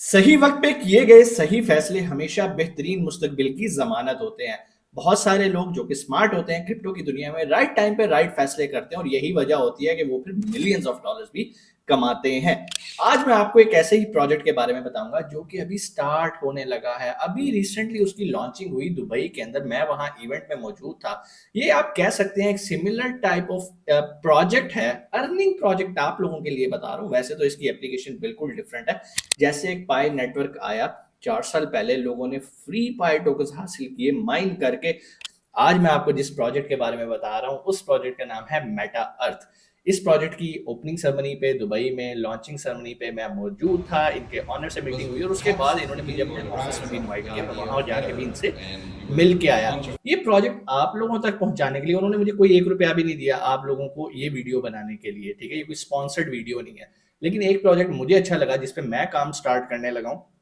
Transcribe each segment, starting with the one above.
सही वक्त पे किए गए सही फैसले हमेशा बेहतरीन मुस्तकबिल की जमानत होते हैं। बहुत सारे लोग जो कि स्मार्ट होते हैं क्रिप्टो की दुनिया में राइट टाइम पे राइट फैसले करते हैं और यही वजह होती है कि वो फिर मिलियंस ऑफ डॉलर्स भी कमाते हैं। आज मैं आपको एक ऐसे ही प्रोजेक्ट के बारे में बताऊंगा जो कि अभी स्टार्ट होने लगा है। अभी रिसेंटली उसकी लॉन्चिंग हुई दुबई के अंदर, मैं वहां इवेंट में मौजूद था। ये आप कह सकते हैं एक सिमिलर टाइप ऑफ प्रोजेक्ट है, अर्निंग प्रोजेक्ट आप लोगों के लिए बता रहा हूँ। वैसे तो इसकी एप्लीकेशन बिल्कुल डिफरेंट है। जैसे एक पाई नेटवर्क आया 4 साल पहले, लोगों ने फ्री पाई टोकन्स हासिल किए माइन करके। आज मैं आपको जिस प्रोजेक्ट के बारे में बता रहा हूँ उस प्रोजेक्ट का नाम है मेटा अर्थ। इस प्रोजेक्ट की ओपनिंग सेरेमनी पे दुबई में, लॉन्चिंग सेरेमनी पे मैं मौजूद था। इनके ऑनर से मीटिंग was हुई और उसके बाद passed इन्होंने मुझे in अपने your ऑफिस में भी grandson इनवाइट किया। मैं Yadi वहां जाके भी Alfaro, इनसे and you were मिल के आया। inter- ये प्रोजेक्ट आप लोगों तक पहुंचाने के लिए उन्होंने मुझे कोई 1 रुपया भी नहीं दिया आप लोगों को ये वीडियो बनाने के लिए, ठीक है। ये कोई स्पॉन्सर्ड वीडियो नहीं है। लेकिन एक प्रोजेक्ट मुझे अच्छा लगा जिसपे मैं काम स्टार्ट करने लगा हूँ,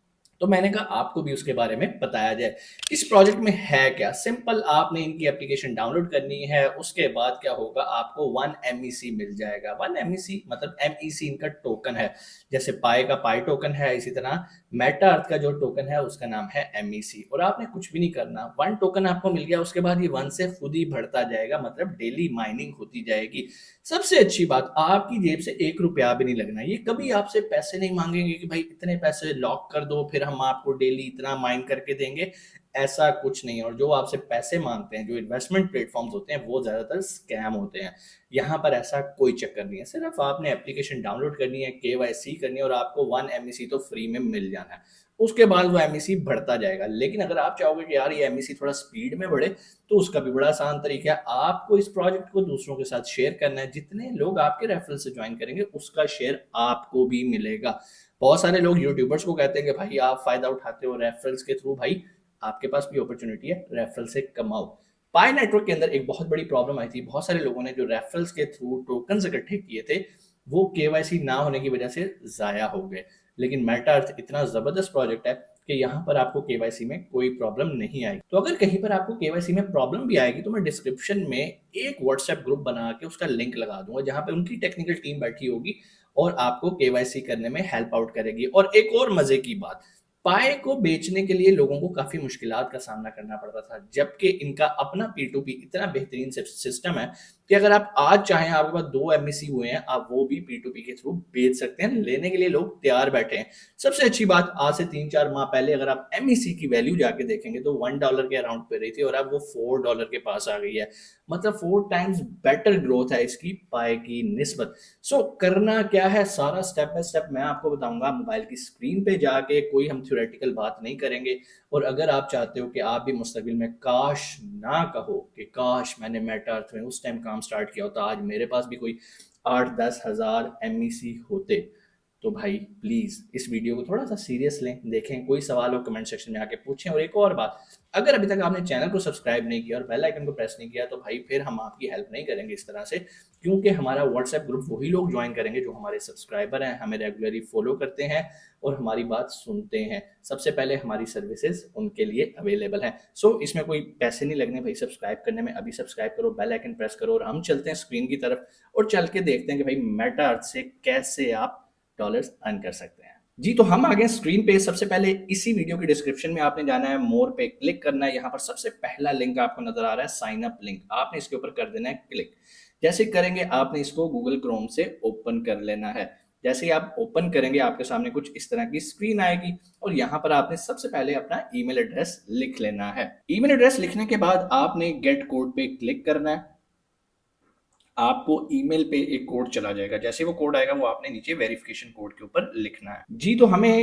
तो मैंने कहा आपको भी उसके बारे में बताया जाए। इस प्रोजेक्ट में है क्या, सिंपल आपने इनकी एप्लीकेशन डाउनलोड करनी है। उसके बाद क्या होगा, आपको 1 MEC मिल जाएगा। 1 MEC मतलब MEC इनका टोकन है। जैसे पाई का पाई टोकन है, इसी तरह मेटा अर्थ का जो टोकन है उसका नाम है MEC। और आपने कुछ भी नहीं करना, 1 टोकन आपको मिल गया, उसके बाद ये 1 से खुद ही बढ़ता जाएगा, मतलब डेली माइनिंग होती जाएगी। सबसे अच्छी बात, आपकी जेब से 1 रुपया भी नहीं लगना। ये कभी आपसे पैसे नहीं मांगेंगे कि भाई इतने पैसे लॉक कर दो फिर हम आपको डेली इतना माइन करके देंगे। ऐसा कुछ नहीं है। और जो आपसे पैसे मांगते हैं, जो इन्वेस्टमेंट प्लेटफॉर्म्स होते हैं, वो ज्यादातर स्कैम होते हैं। यहाँ पर ऐसा कोई चक्कर नहीं है। सिर्फ आपने एप्लीकेशन डाउनलोड करनी है, KYC करनी है और आपको 1 MEC तो फ्री में मिल जाना है। उसके बाद वो MEC बढ़ता जाएगा। लेकिन अगर आप चाहोगे कि यार ये MEC थोड़ा स्पीड में बढ़े, तो उसका भी बड़ा आसान तरीका है। आपको इस प्रोजेक्ट को दूसरों के साथ शेयर करना है। जितने लोग आपके रेफरल से ज्वाइन करेंगे उसका शेयर आपको भी मिलेगा। बहुत सारे लोग यूट्यूबर्स को कहते हैं कि भाई आप फायदा उठाते हो रेफरल्स के थ्रू। भाई आपके पास भी अपॉर्चुनिटी है, रेफरल से कमाओ। पाई नेटवर्क के अंदर एक बहुत बड़ी प्रॉब्लम आई थी। बहुत सारे लोगों ने जो रेफरल्स के थ्रू टोकन इकट्ठे किए थे, वो KYC ना होने की वजह से जाया हो गए। लेकिन मेटा अर्थ इतना जबरदस्त प्रोजेक्ट है कि यहाँ पर आपको केवाईसी में कोई प्रॉब्लम नहीं आएगी। तो अगर कहीं पर आपको केवाईसी में प्रॉब्लम भी आएगी, तो मैं डिस्क्रिप्शन में एक व्हाट्सएप ग्रुप बना के उसका लिंक लगा दूंगा, जहां पे उनकी टेक्निकल टीम बैठी होगी और आपको केवाईसी करने में हेल्प आउट करेगी। और एक और मजे की बात, पाए को बेचने के लिए लोगों को काफी मुश्किलात का सामना करना पड़ता था, जबकि इनका अपना P2P इतना बेहतरीन सिस्टम है कि अगर आप आज चाहें, आपके पास 2 MEC हुए हैं, आप वो भी P2P के थ्रू बेच सकते हैं। लेने के लिए लोग तैयार बैठे हैं। सबसे अच्छी बात, आज से 3-4 माह पहले अगर आप MEC की वैल्यू जाके देखेंगे तो $1 के अराउंड पे रही थी और अब वो $4 के पास आ गई है। मतलब 4 टाइम्स बेटर ग्रोथ है इसकी पाए की निस्बत। सो करना क्या है, सारा स्टेप बाय स्टेप मैं आपको बताऊंगा मोबाइल की स्क्रीन पे जाके। कोई हम थ्योरेटिकल बात नहीं करेंगे। और अगर आप चाहते हो कि आप भी मुस्तकबिल में काश ना कहो कि काश मैंने मेटा अर्थ में उस टाइम काम स्टार्ट किया होता, आज मेरे पास भी कोई 8-10 हज़ार MEC होते, तो भाई प्लीज इस वीडियो को थोड़ा सा सीरियस लें, देखें। कोई सवाल हो कमेंट सेक्शन में आके पूछें। और एक और बात, अगर अभी तक आपने चैनल को सब्सक्राइब नहीं किया और बेल आइकन को प्रेस नहीं किया, तो भाई फिर हम आपकी हेल्प नहीं करेंगे इस तरह से। क्योंकि हमारा व्हाट्सएप ग्रुप वही लोग ज्वाइन करेंगे जो हमारे सब्सक्राइबर हैं, हमें रेगुलरली फॉलो करते हैं और हमारी बात सुनते हैं। सबसे पहले हमारी सर्विसेज उनके लिए अवेलेबल हैं। सो इसमें कोई पैसे नहीं लगने भाई सब्सक्राइब करने में। अभी सब्सक्राइब करो, बेल आइकन प्रेस करो और हम चलते हैं स्क्रीन की तरफ और चल के देखते हैं कि भाई मेटा अर्थ से कैसे आप डॉलर्स अर्न कर सकते हैं। जी, तो हम आ गए स्क्रीन पे। सबसे पहले इसी वीडियो की डिस्क्रिप्शन में आपने जाना है, मोर पे क्लिक करना है। यहाँ पर सबसे पहला लिंक आपको नजर आ रहा है, साइन अप लिंक। आपने इसके ऊपर कर देना है क्लिक। जैसे करेंगे आपने इसको गूगल क्रोम से ओपन कर लेना है। जैसे ही आप ओपन करेंगे आपके सामने कुछ इस तरह की स्क्रीन आएगी और यहाँ पर आपने सबसे पहले अपना ईमेल एड्रेस लिख लेना है। ईमेल एड्रेस लिखने के बाद आपने गेट कोड पे क्लिक करना है। आपको ईमेल पे एक कोड चला जाएगा। जैसे वो कोड आएगा वो आपने नीचे वेरिफिकेशन कोड के ऊपर लिखना है। जी, तो हमें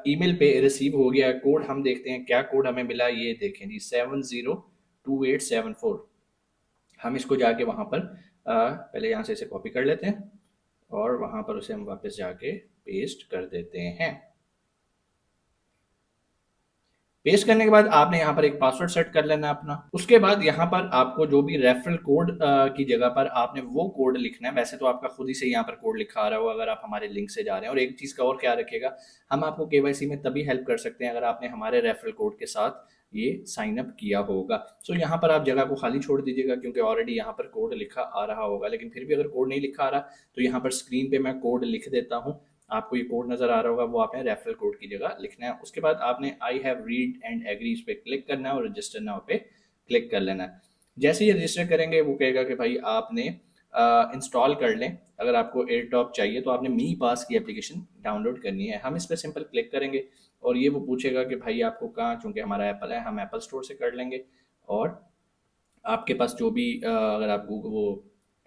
ईमेल पे रिसीव हो गया कोड। हम देखते हैं क्या कोड हमें मिला। ये देखें जी, 702874। हम इसको जाके वहां पर पहले यहाँ से इसे कॉपी कर लेते हैं और वहां पर उसे हम वापस जाके पेस्ट कर देते हैं। पेस्ट करने के बाद आपने यहाँ पर एक पासवर्ड सेट कर लेना है अपना। उसके बाद यहाँ पर आपको जो भी रेफरल कोड की जगह पर आपने वो कोड लिखना है। वैसे तो आपका खुद ही से यहाँ पर कोड लिखा आ रहा होगा अगर आप हमारे लिंक से जा रहे हैं। और एक चीज़ का और ख्याल रखिएगा, हम आपको केवाईसी में तभी हेल्प कर सकते हैं अगर आपने हमारे रेफरल कोड के साथ ये साइन अप किया होगा। सो यहाँ पर आप जगह को खाली छोड़ दीजिएगा क्योंकि ऑलरेडी यहाँ पर कोड लिखा आ रहा होगा। लेकिन फिर भी अगर कोड नहीं लिखा आ रहा तो यहाँ पर स्क्रीन पे मैं कोड लिख देता हूँ। आपको ये कोड नज़र आ रहा होगा, वो आपने रेफरल कोड की जगह लिखना है। उसके बाद आपने I have read and agree इस पे क्लिक करना है और रजिस्टर नाउ पे क्लिक कर लेना है। जैसे ही रजिस्टर करेंगे वो कहेगा कि भाई आपने इंस्टॉल कर लें। अगर आपको एयरटॉप चाहिए तो आपने मी पास की एप्लीकेशन डाउनलोड करनी है। हम इस पर सिंपल क्लिक करेंगे और ये वो पूछेगा कि भाई आपको कहाँ, चूँकि हमारा एप्पल है हम एप्पल स्टोर से कर लेंगे। और आपके पास जो भी अगर आप वो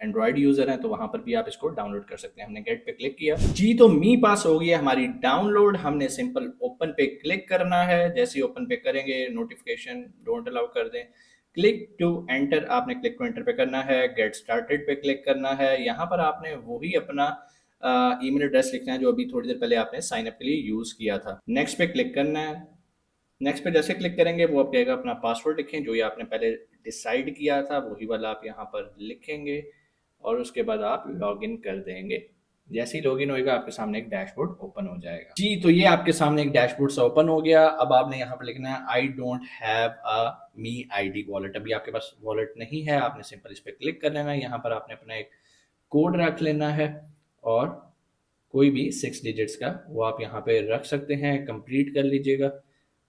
एंड्रॉयड यूज़र हैं तो वहाँ पर भी आप इसको डाउनलोड कर सकते हैं। हमने गेट पे क्लिक किया जी, तो मी पास हो गई है हमारी डाउनलोड। हमने सिंपल ओपन पे क्लिक करना है। जैसे ही ओपन पे करेंगे नोटिफिकेशन डोंट अलाउ कर दें। क्लिक टू एंटर, आपने क्लिक टू एंटर पे करना है। गेट स्टार्टेड पे क्लिक करना है। यहाँ पर आपने वही अपना ईमेल एड्रेस लिखना है जो अभी थोड़ी देर पहले आपने साइन अप के लिए यूज़ किया था। नेक्स्ट पे क्लिक करना है। नेक्स्ट पे जैसे क्लिक करेंगे वो आप कहेगा अपना पासवर्ड लिखें, जो ये आपने पहले डिसाइड किया था वही वाला आप यहाँ पर लिखेंगे और उसके बाद आप लॉगिन कर देंगे। जैसे ही लॉगिन होएगा आपके सामने एक डैशबोर्ड ओपन हो जाएगा जी। तो ये आपके सामने एक डैशबोर्ड सा ओपन हो गया। अब आपने यहाँ पर लिखना है I don't have a me ID wallet. अभी आपके पास वॉलेट नहीं है, आपने सिंपल इस पर क्लिक कर लेना है। यहाँ पर आपने अपना एक कोड रख लेना है और कोई भी 6 डिजिट्स का वो आप यहाँ पे रख सकते हैं। कंप्लीट कर लीजिएगा।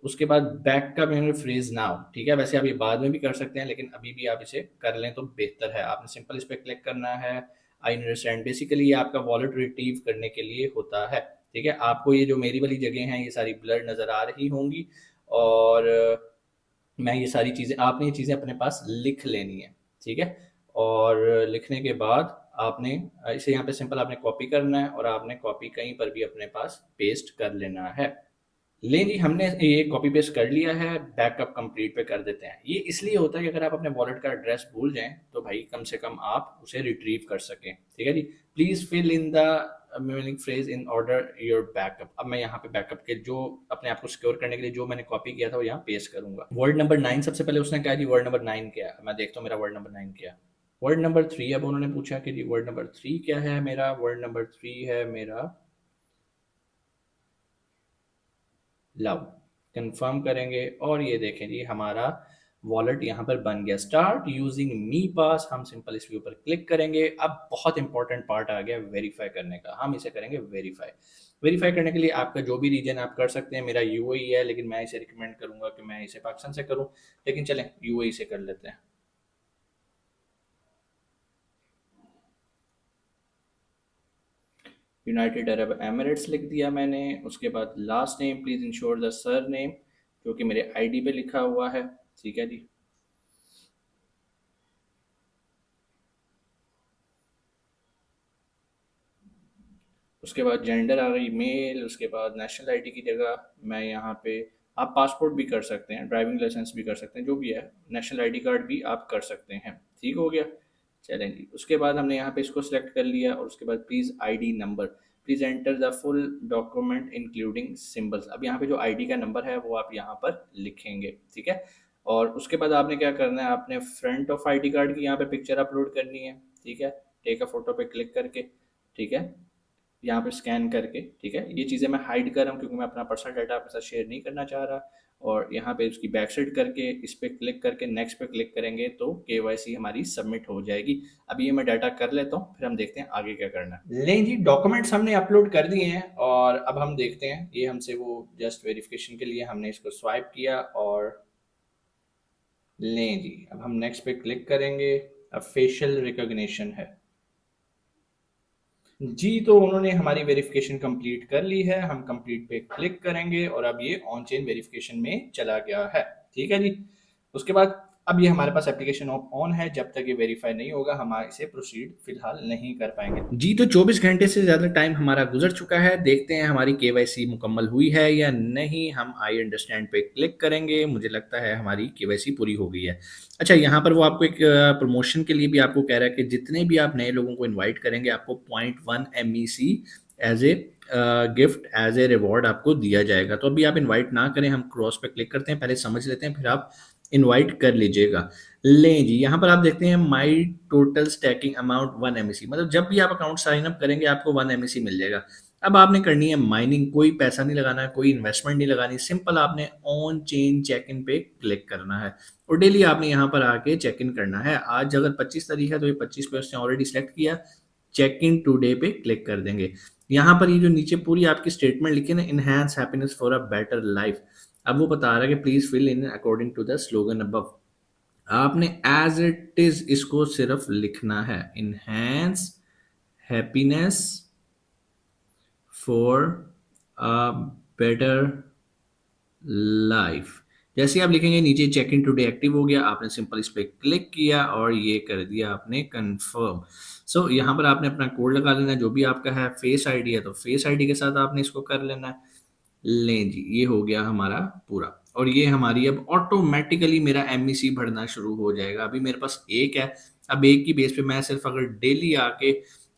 उसके बाद बैक का मैंने फ्रेज नाउ, ठीक है, वैसे आप ये बाद में भी कर सकते हैं लेकिन अभी भी आप इसे कर लें तो बेहतर है। आपने सिंपल इस पर क्लिक करना है। आई अंडरस्टैंड, बेसिकली ये आपका वॉलेट रिट्रीव करने के लिए होता है। ठीक है, आपको ये जो मेरी वाली जगह हैं ये सारी ब्लर नज़र आ रही होंगी और मैं ये सारी चीज़ें, आपने ये चीज़ें अपने पास लिख लेनी है। ठीक है, और लिखने के बाद आपने इसे यहाँ पे सिंपल आपने कॉपी करना है और आपने कॉपी कहीं पर भी अपने पास पेस्ट कर लेना है। ले जी, हमने ये कॉपी पेस्ट कर लिया है। बैकअप कंप्लीट पे कर देते हैं। ये इसलिए होता है कि अगर आप अपने वॉलेट का एड्रेस भूल जाएं तो भाई कम से कम आप उसे रिट्रीव कर सकें। ठीक है जी, please fill in the meaning phrase in order your backup. अब मैं यहाँ पे बैकअप के जो अपने आप को सिक्योर करने के लिए जो मैंने कॉपी किया था वो यहाँ पेस्ट करूंगा। वर्ड नंबर 9 सबसे पहले उसने कहा जी वर्ड नंबर 9 क्या है। मैं देखता हूँ मेरा वर्ड नंबर 9 क्या है। वर्ड नंबर 3, अब उन्होंने पूछा कि जी वर्ड नंबर 3 क्या है। मेरा वर्ड नंबर 3 है मेरा लव। कंफर्म करेंगे और ये देखें जी हमारा वॉलेट यहाँ पर बन गया। स्टार्ट यूजिंग मी पास, हम सिंपल इसके ऊपर क्लिक करेंगे। अब बहुत इंपॉर्टेंट पार्ट आ गया वेरीफाई करने का। हम इसे करेंगे वेरीफाई। वेरीफाई करने के लिए आपका जो भी रीजन आप कर सकते हैं। मेरा यूएई है लेकिन मैं इसे रिकमेंड करूंगा कि मैं इसे पाकिस्तान से करूं, लेकिन चलें यूएई से कर लेते हैं। यूनाइटेड अरब एमिरेट्स लिख दिया मैंने। उसके बाद last name please ensure the sir name, जो कि मेरे आईडी पे लिखा हुआ है। ठीक है जी, उसके बाद जेंडर आ गई मेल। उसके बाद नेशनल आईडी की जगह मैं यहाँ पे, आप पासपोर्ट भी कर सकते हैं, ड्राइविंग लाइसेंस भी कर सकते हैं, जो भी है, नेशनल आईडी कार्ड भी आप कर सकते हैं। ठीक हो गया, चलें जी। उसके बाद हमने यहाँ पे इसको सिलेक्ट कर लिया और उसके बाद please ID number, please enter the full document including symbols. अब यहाँ पे जो आईडी का नंबर है वो आप यहाँ पर लिखेंगे। ठीक है, और उसके बाद आपने क्या करना है, आपने फ्रंट ऑफ आईडी कार्ड की यहाँ पे पिक्चर अपलोड करनी है। ठीक है, टेक अ फोटो पे क्लिक करके, ठीक है, यहाँ पे स्कैन करके। ठीक है, ये चीज़ें मैं हाइड कर रहा हूँ क्योंकि मैं अपना पर्सनल डाटा आपके साथ शेयर नहीं करना चाह रहा। और यहाँ पे उसकी बैक साइड करके इस पे क्लिक करके नेक्स्ट पे क्लिक करेंगे तो केवाईसी हमारी सबमिट हो जाएगी। अभी ये मैं डाटा कर लेता हूँ, फिर हम देखते हैं आगे क्या करना है। लें जी, डॉक्यूमेंट्स हमने अपलोड कर दिए हैं और अब हम देखते हैं। ये हमसे वो जस्ट वेरिफिकेशन के लिए हमने इसको स्वाइप किया और लें जी, अब हम नेक्स्ट पे क्लिक करेंगे। अब फेशियल रिकॉग्निशन है जी, तो उन्होंने हमारी वेरिफिकेशन कंप्लीट कर ली है। हम कंप्लीट पे क्लिक करेंगे और अब ये ऑन चेन वेरिफिकेशन में चला गया है। ठीक है जी, उसके बाद अब ये हमारे पास एप्लीकेशन ऑन है। जब तक ये वेरीफाई नहीं होगा हम इसे प्रोसीड फिलहाल नहीं कर पाएंगे जी। तो 24 घंटे से ज़्यादा टाइम हमारा गुजर चुका है। देखते हैं हमारी केवाईसी मुकम्मल हुई है या नहीं। हम आई अंडरस्टैंड पे क्लिक करेंगे। मुझे लगता है हमारी केवाईसी पूरी हो गई है। अच्छा, यहाँ पर वो आपको एक प्रमोशन के लिए भी आपको कह रहा है कि जितने भी आप नए लोगों को इनवाइट करेंगे आपको 0.1 MEC as a gift as a reward आपको दिया जाएगा। तो अभी आप इनवाइट ना करें, हम क्रॉस पे क्लिक करते हैं, पहले समझ लेते हैं फिर आप इनवाइट कर लीजिएगा। लें जी, यहाँ पर आप देखते हैं माई टोटल स्टैकिंग अमाउंट 1 MEC, मतलब जब भी आप अकाउंट साइन अप करेंगे आपको 1 MEC मिल जाएगा। अब आपने करनी है माइनिंग, कोई पैसा नहीं लगाना है, कोई इन्वेस्टमेंट नहीं लगानी, सिंपल आपने ऑन चेन चेक इन पे क्लिक करना है और डेली आपने यहाँ पर आके चेक इन करना है। आज अगर 25 तारीख है तो ये 25 पे उसने ऑलरेडी सेलेक्ट किया। चेक इन टुडे पे क्लिक कर देंगे। यहाँ पर ये जो नीचे पूरी आपकी स्टेटमेंट लिखी है ना, enhance happiness for a better life, अब वो बता रहा है कि please fill in according to the slogan above. आपने एज इट इज इसको सिर्फ लिखना है, enhance happiness for a better life. जैसे आप लिखेंगे नीचे चेक इन टुडे एक्टिव हो गया, आपने सिंपल इस पर क्लिक किया और ये कर दिया आपने कंफर्म। सो यहाँ पर आपने अपना कोड लगा लेना जो भी आपका है, फेस आईडी है तो फेस आईडी के साथ आपने इसको कर लेना है। लें जी, ये हो गया हमारा पूरा, और ये हमारी अब ऑटोमेटिकली मेरा एमईसी बढ़ना शुरू हो जाएगा। अभी मेरे पास एक है, अब एक की बेस पे मैं सिर्फ अगर डेली आके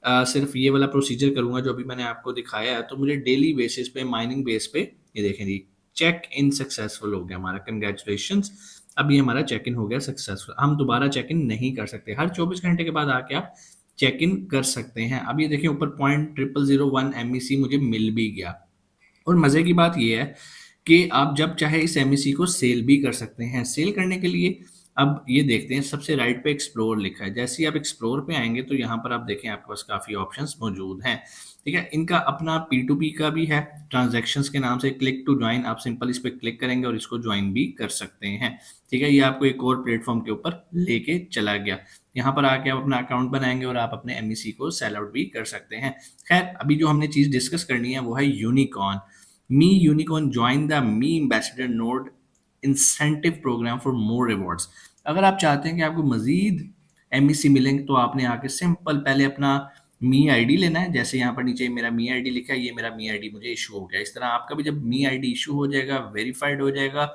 सिर्फ ये वाला प्रोसीजर करूंगा जो अभी मैंने आपको दिखाया है, तो मुझे डेली बेसिस पे माइनिंग बेस पे ये देखें जी, चेक इन सक्सेसफुल हो गया हमारा, कंग्रेचुलेशंस। अब ये हमारा चेक इन हो गया सक्सेसफुल। हम दोबारा चेक इन नहीं कर सकते, हर 24 घंटे के बाद आके आप चेक इन कर सकते हैं। अब ये देखिए ऊपर 0.0001 एमईसी मुझे मिल भी गया। और मज़े की बात ये है कि आप जब चाहे इस एमईसी को सेल भी कर सकते हैं। सेल करने के लिए अब ये देखते हैं, सबसे राइट पे एक्सप्लोर लिखा है, जैसे ही आप एक्सप्लोर पे आएंगे तो यहाँ पर आप देखें आपके पास काफ़ी ऑप्शंस मौजूद हैं। ठीक है, इनका अपना P2P का भी है, ट्रांजैक्शंस के नाम से क्लिक टू ज्वाइन, आप सिंपल इस पर क्लिक करेंगे और इसको ज्वाइन भी कर सकते हैं। ठीक है, ये आपको एक और प्लेटफॉर्म के ऊपर लेके चला गया। यहाँ पर आके आप अपना अकाउंट बनाएंगे और आप अपने एमईसी को सेल आउट भी कर सकते हैं। खैर, अभी जो हमने चीज़ डिस्कस करनी है वो है unicorn. Me unicorn join the me ambassador node incentive programme for more rewards. अगर आप चाहते हैं कि आपको मजीद एमईसी मिलेंगे तो आपने आके सिंपल पहले अपना मी आईडी लेना है। जैसे यहाँ पर नीचे मेरा मी आईडी लिखा है, ये मेरा मी आईडी मुझे इशू हो गया। इस तरह आपका भी जब मी आईडी इशू हो जाएगा, वेरीफाइड हो जाएगा,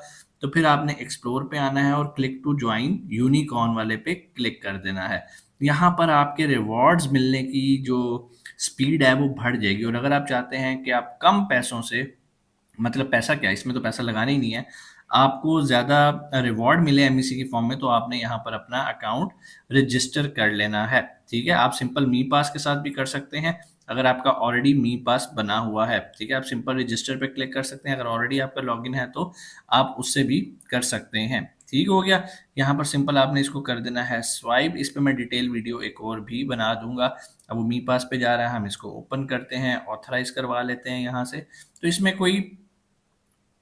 तो फिर आपने एक्सप्लोर पे आना है और क्लिक टू ज्वाइन यूनिकॉर्न वाले पे क्लिक कर देना है। यहाँ पर आपके रिवॉर्ड्स मिलने की जो स्पीड है वो बढ़ जाएगी। और अगर आप चाहते हैं कि आप कम पैसों से, मतलब पैसा क्या, इसमें तो पैसा लगाना ही नहीं है, आपको ज़्यादा रिवॉर्ड मिले एमईसी की फॉर्म में, तो आपने यहाँ पर अपना अकाउंट रजिस्टर कर लेना है। ठीक है, आप सिंपल मी पास के साथ भी कर सकते हैं अगर आपका ऑलरेडी मी पास बना हुआ है। ठीक है, आप सिंपल रजिस्टर पे क्लिक कर सकते हैं, अगर ऑलरेडी आपका लॉगिन है तो आप उससे भी कर सकते हैं। ठीक हो गया, यहाँ पर सिंपल आपने इसको कर देना है स्वाइप। इस पर मैं डिटेल वीडियो एक और भी बना दूंगा। अब वो मी पास पे जा रहा है, हम इसको ओपन करते हैं, ऑथराइज करवा लेते हैं यहाँ से। तो इसमें कोई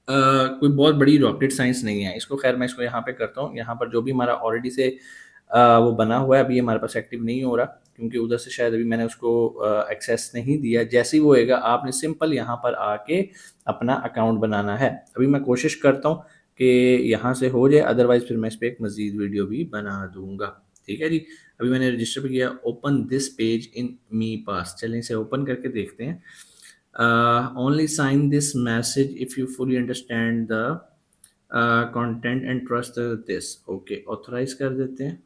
बहुत बड़ी रॉकेट साइंस नहीं है इसको। खैर, मैं इसको यहाँ पे करता हूँ। यहाँ पर जो भी हमारा ऑलरेडी से वो बना हुआ है, अभी हमारे पास एक्टिव नहीं हो रहा क्योंकि उधर से शायद अभी मैंने उसको एक्सेस नहीं दिया। जैसे ही वो होएगा आपने सिंपल यहाँ पर आके अपना अकाउंट बनाना है। अभी मैं कोशिश करता हूँ कि यहाँ से हो जाए, अदरवाइज फिर मैं इस पर एक मजीद वीडियो भी बना दूंगा। ठीक है जी, अभी मैंने रजिस्टर भी किया। ओपन दिस पेज इन मी पास, चलें इसे ओपन करके देखते हैं। only sign this message if you fully understand the content and trust this। okay, authorize कर देते हैं।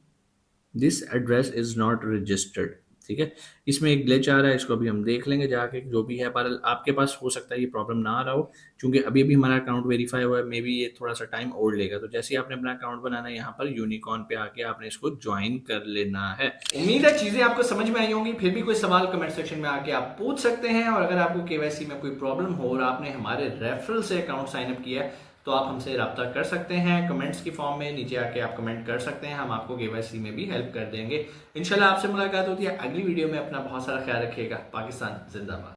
this address is not registered। ठीक है, इसमें एक ग्लिच आ रहा है, इसको अभी हम देख लेंगे जाके, जो भी है। पर आपके पास हो सकता है ये प्रॉब्लम ना आ रहा हो क्योंकि अभी अभी हमारा अकाउंट वेरीफाई हुआ है, मे बी ये थोड़ा सा टाइम और लेगा। तो जैसे ही आपने अपना अकाउंट बनाना है, यहाँ पर यूनिकॉर्न पे आके आपने इसको ज्वाइन कर लेना है। उम्मीद है चीजें आपको समझ में आई होंगी। फिर भी कोई सवाल कमेंट सेक्शन में आके आप पूछ सकते हैं। और अगर आपको केवाईसी में कोई प्रॉब्लम हो और आपने हमारे रेफरल से अकाउंट साइन अप किया है तो आप हमसे रब्ता कर सकते हैं कमेंट्स की फॉर्म में। नीचे आके आप कमेंट कर सकते हैं, हम आपको केवाईसी में भी हेल्प कर देंगे। इंशाल्लाह आपसे मुलाकात होती है अगली वीडियो में। अपना बहुत सारा ख्याल रखिएगा। पाकिस्तान जिंदाबाद।